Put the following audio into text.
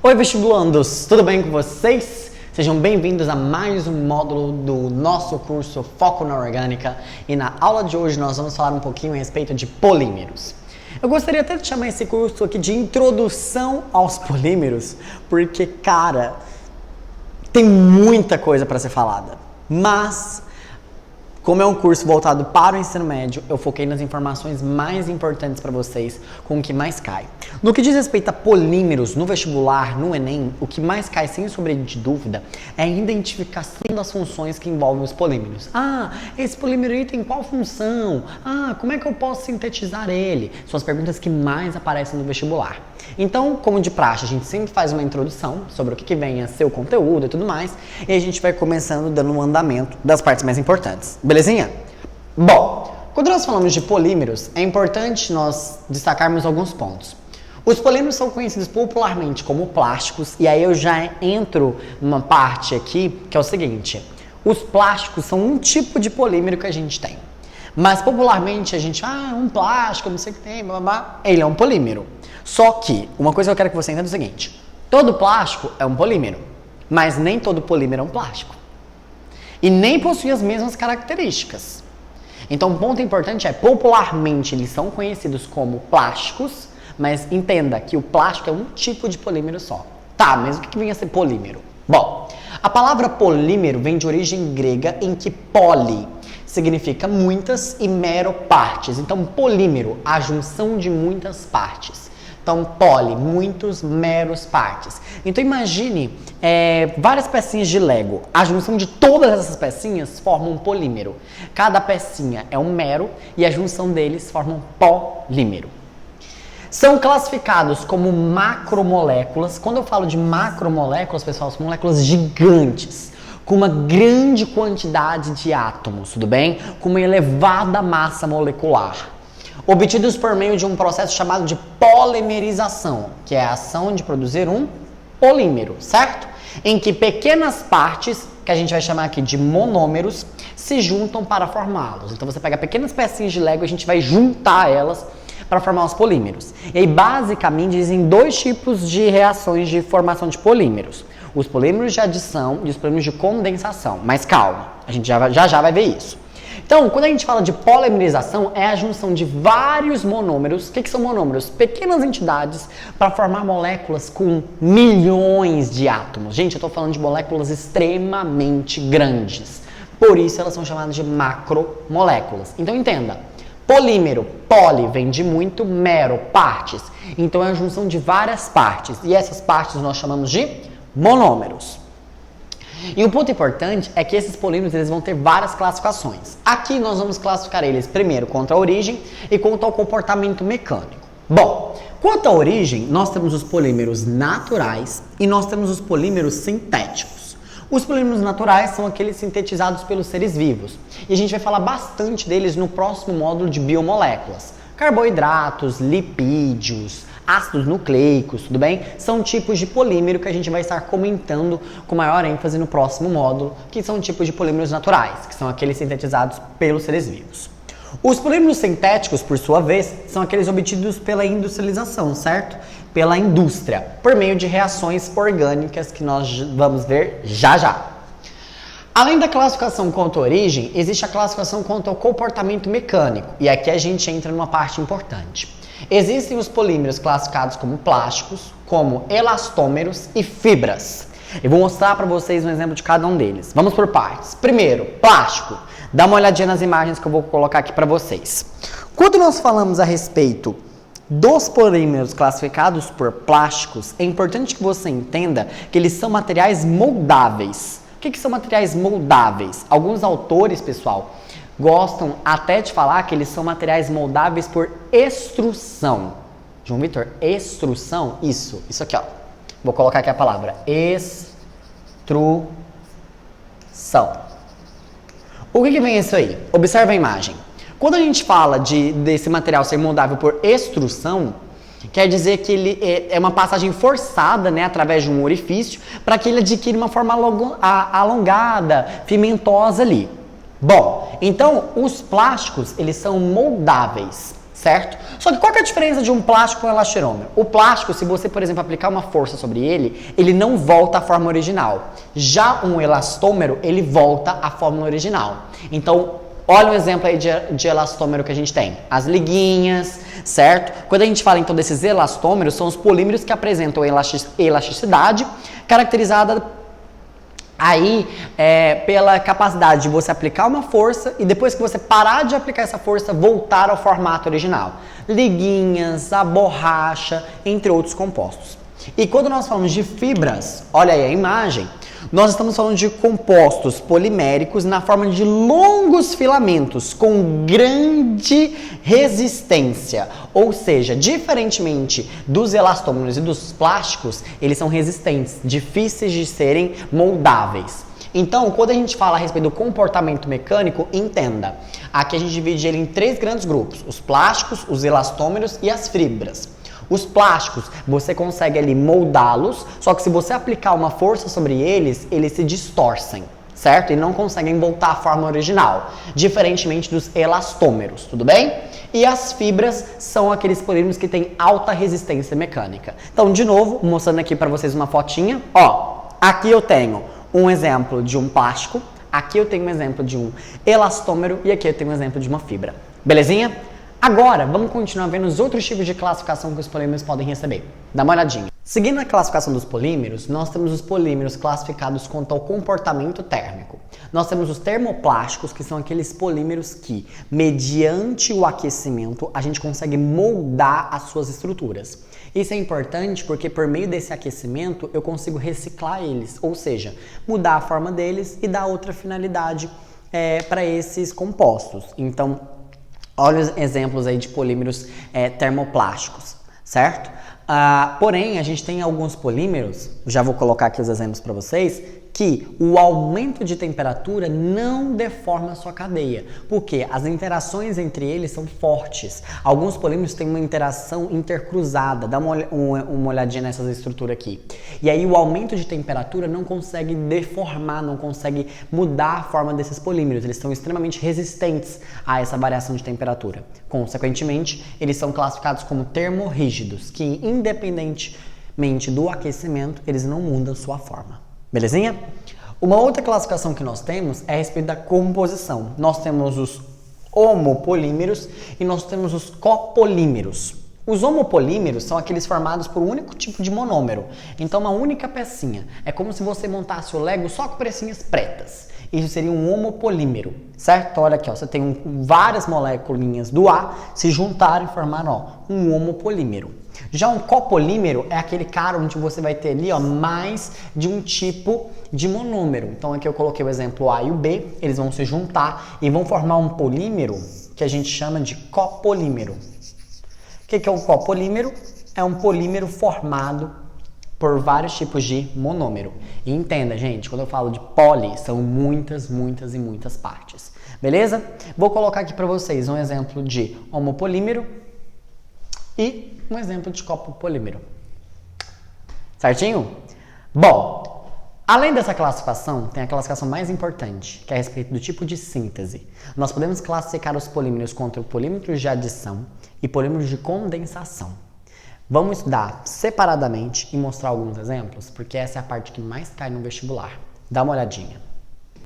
Oi, vestibulandos! Tudo bem com vocês? Sejam bem-vindos a mais um módulo do nosso curso Foco na Orgânica e na aula de hoje nós vamos falar um pouquinho a respeito de polímeros. Eu gostaria até de chamar esse curso aqui de Introdução aos Polímeros, porque, cara, tem muita coisa para ser falada, mas como é um curso voltado para o ensino médio, eu foquei nas informações mais importantes para vocês, com o que mais cai. No que diz respeito a polímeros no vestibular, no Enem, o que mais cai, sem sombra de dúvida, é a identificação das funções que envolvem os polímeros. Esse polímero aí tem qual função? Como é que eu posso sintetizar ele? São as perguntas que mais aparecem no vestibular. Então, como de praxe, a gente sempre faz uma introdução sobre o que vem a ser o conteúdo e tudo mais, e a gente vai começando dando um andamento das partes mais importantes. Belezinha? Bom, quando nós falamos de polímeros, é importante nós destacarmos alguns pontos. Os polímeros são conhecidos popularmente como plásticos, e aí eu já entro numa parte aqui que é o seguinte: os plásticos são um tipo de polímero que a gente tem. Mas popularmente a gente, um plástico, não sei o que tem, blá, blá, blá. Ele é um polímero. Só que, uma coisa que eu quero que você entenda é o seguinte: todo plástico é um polímero, mas nem todo polímero é um plástico. E nem possui as mesmas características. Então, um ponto importante é, popularmente, eles são conhecidos como plásticos, mas entenda que o plástico é um tipo de polímero só. Tá, mas o que vem a ser polímero? Bom, a palavra polímero vem de origem grega, em que poli significa muitas e mero partes. Então, polímero, a junção de muitas partes. Então, poli, muitos, meros, partes. Então, imagine várias pecinhas de Lego. A junção de todas essas pecinhas forma um polímero. Cada pecinha é um mero e a junção deles forma um polímero. São classificados como macromoléculas. Quando eu falo de macromoléculas, pessoal, são moléculas gigantes, com uma grande quantidade de átomos, tudo bem? Com uma elevada massa molecular. Obtidos por meio de um processo chamado de polimerização, que é a ação de produzir um polímero, certo? Em que pequenas partes, que a gente vai chamar aqui de monômeros, se juntam para formá-los. Então você pega pequenas pecinhas de Lego e a gente vai juntar elas para formar os polímeros. E aí, basicamente, existem dois tipos de reações de formação de polímeros: os polímeros de adição e os polímeros de condensação. Mas calma, a gente já vai ver isso. Então, quando a gente fala de polimerização, é a junção de vários monômeros. O que são monômeros? Pequenas entidades para formar moléculas com milhões de átomos. Gente, eu estou falando de moléculas extremamente grandes. Por isso, elas são chamadas de macromoléculas. Então, entenda. Polímero, poli, vem de muito, mero, partes. Então, é a junção de várias partes. E essas partes nós chamamos de monômeros. E um ponto importante é que esses polímeros eles vão ter várias classificações. Aqui nós vamos classificar eles primeiro quanto à origem e quanto ao comportamento mecânico. Bom, quanto à origem, nós temos os polímeros naturais e nós temos os polímeros sintéticos. Os polímeros naturais são aqueles sintetizados pelos seres vivos. E a gente vai falar bastante deles no próximo módulo de biomoléculas. Carboidratos, lipídios, ácidos nucleicos, tudo bem? São tipos de polímero que a gente vai estar comentando com maior ênfase no próximo módulo, que são tipos de polímeros naturais, que são aqueles sintetizados pelos seres vivos. Os polímeros sintéticos, por sua vez, são aqueles obtidos pela industrialização, certo? Pela indústria, por meio de reações orgânicas que nós vamos ver já. Além da classificação quanto à origem, existe a classificação quanto ao comportamento mecânico, e aqui a gente entra numa parte importante. Existem os polímeros classificados como plásticos, como elastômeros e fibras. Eu vou mostrar para vocês um exemplo de cada um deles. Vamos por partes. Primeiro, plástico. Dá uma olhadinha nas imagens que eu vou colocar aqui para vocês. Quando nós falamos a respeito dos polímeros classificados por plásticos, é importante que você entenda que eles são materiais moldáveis. O que são materiais moldáveis? Alguns autores, pessoal, gostam até de falar que eles são materiais moldáveis por extrusão. João Vitor, extrusão? Isso aqui, ó. Vou colocar aqui a palavra extrusão. O que vem isso aí? Observa a imagem. Quando a gente fala desse material ser moldável por extrusão, quer dizer que ele é uma passagem forçada, né, através de um orifício, para que ele adquira uma forma alongada, pimentosa ali. Bom, então os plásticos, eles são moldáveis, certo? Só que qual que é a diferença de um plástico e um elastirômero? O plástico, se você, por exemplo, aplicar uma força sobre ele, ele não volta à forma original. Já um elastômero, ele volta à forma original. Então, olha um exemplo aí de elastômero que a gente tem. As liguinhas, certo? Quando a gente fala então desses elastômeros, são os polímeros que apresentam elasticidade, caracterizada aí pela capacidade de você aplicar uma força e depois que você parar de aplicar essa força, voltar ao formato original. Liguinhas, a borracha, entre outros compostos. E quando nós falamos de fibras, olha aí a imagem, nós estamos falando de compostos poliméricos na forma de longos filamentos com grande resistência. Ou seja, diferentemente dos elastômeros e dos plásticos, eles são resistentes, difíceis de serem moldáveis. Então, quando a gente fala a respeito do comportamento mecânico, entenda. Aqui a gente divide ele em 3 grandes grupos: os plásticos, os elastômeros e as fibras. Os plásticos, você consegue ali moldá-los, só que se você aplicar uma força sobre eles, eles se distorcem, certo? E não conseguem voltar à forma original, diferentemente dos elastômeros, tudo bem? E as fibras são aqueles polímeros que têm alta resistência mecânica. Então, de novo, mostrando aqui para vocês uma fotinha, ó, aqui eu tenho um exemplo de um plástico, aqui eu tenho um exemplo de um elastômero e aqui eu tenho um exemplo de uma fibra. Belezinha? Agora, vamos continuar vendo os outros tipos de classificação que os polímeros podem receber. Dá uma olhadinha. Seguindo a classificação dos polímeros, nós temos os polímeros classificados quanto ao comportamento térmico. Nós temos os termoplásticos, que são aqueles polímeros que, mediante o aquecimento, a gente consegue moldar as suas estruturas. Isso é importante porque por meio desse aquecimento eu consigo reciclar eles, ou seja, mudar a forma deles e dar outra finalidade para esses compostos. Então, olha os exemplos aí de polímeros termoplásticos, certo? Porém, a gente tem alguns polímeros, já vou colocar aqui os exemplos para vocês, que o aumento de temperatura não deforma a sua cadeia, porque as interações entre eles são fortes. Alguns polímeros têm uma interação intercruzada, dá uma olhadinha nessas estruturas aqui. E aí o aumento de temperatura não consegue deformar, não consegue mudar a forma desses polímeros, eles são extremamente resistentes a essa variação de temperatura. Consequentemente, eles são classificados como termorrígidos, que independentemente do aquecimento, eles não mudam sua forma. Belezinha? Uma outra classificação que nós temos é a respeito da composição. Nós temos os homopolímeros e nós temos os copolímeros. Os homopolímeros são aqueles formados por um único tipo de monômero. Então, uma única pecinha. É como se você montasse o Lego só com pecinhas pretas. Isso seria um homopolímero, certo? Olha aqui, ó, você tem várias moléculas do A se juntarem e formar um homopolímero. Já um copolímero é aquele cara onde você vai ter ali mais de um tipo de monômero. Então aqui eu coloquei o exemplo A e o B, eles vão se juntar e vão formar um polímero que a gente chama de copolímero. O que é um copolímero? É um polímero formado por vários tipos de monômero. E entenda, gente, quando eu falo de poli, são muitas e muitas partes. Beleza? Vou colocar aqui para vocês um exemplo de homopolímero e um exemplo de copolímero. Certinho? Bom, além dessa classificação, tem a classificação mais importante, que é a respeito do tipo de síntese. Nós podemos classificar os polímeros contra polímeros de adição e polímeros de condensação. Vamos estudar separadamente e mostrar alguns exemplos, porque essa é a parte que mais cai no vestibular. Dá uma olhadinha.